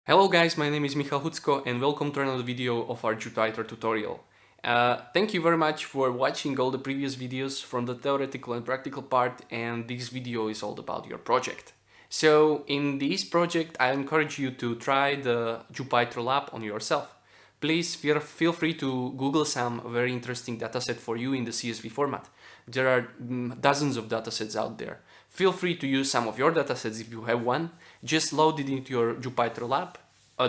Hello guys, my name is Michal Hucko and welcome to another video of our Jupyter tutorial. Thank you very much for watching all the previous videos from the theoretical and practical part, and this video is all about your project. So in this project I encourage you to try the Jupyter lab on yourself. Please feel free to Google some very interesting dataset for you in the CSV format. There are dozens of datasets out there. Feel free to use some of your datasets if you have one. Just load it into your Jupyter lab.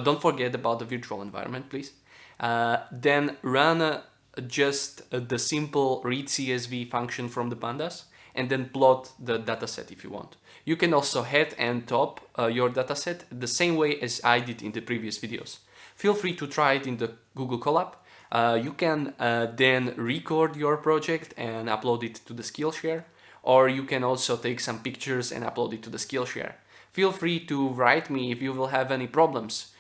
Don't forget about the virtual environment, please. Then run the simple read CSV function from the pandas and then plot the dataset if you want. You can also head and top your dataset the same way as I did in the previous videos. Feel free to try it in the Google Colab. You can then record your project and upload it to the Skillshare, or you can also take some pictures and upload it to the Skillshare. Feel free to write me if you will have any problems.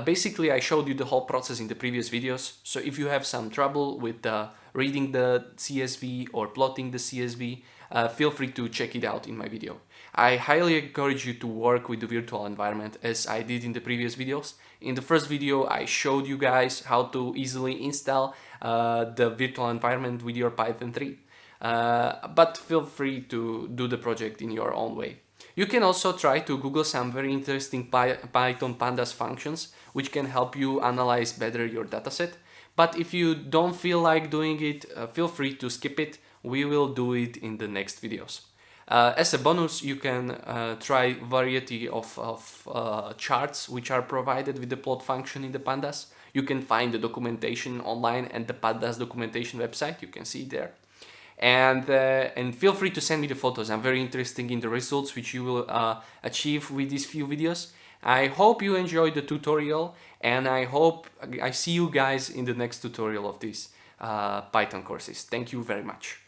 Basically, I showed you the whole process in the previous videos, so if you have some trouble with reading the CSV or plotting the CSV, feel free to check it out in my video. I highly encourage you to work with the virtual environment as I did in the previous videos. In the first video, I showed you guys how to easily install the virtual environment with your Python 3. But feel free to do the project in your own way. You can also try to Google some very interesting Python pandas functions which can help you analyze better your dataset. But if you don't feel like doing it, feel free to skip it. We will do it in the next videos. As a bonus, you can try variety of charts which are provided with the plot function in the pandas. You can find the documentation online and the pandas documentation website. You can see it there. And feel free to send me the photos. I'm very interested in the results which you will achieve with these few videos. I hope you enjoyed the tutorial, and I hope I see you guys in the next tutorial of these Python courses. Thank you very much.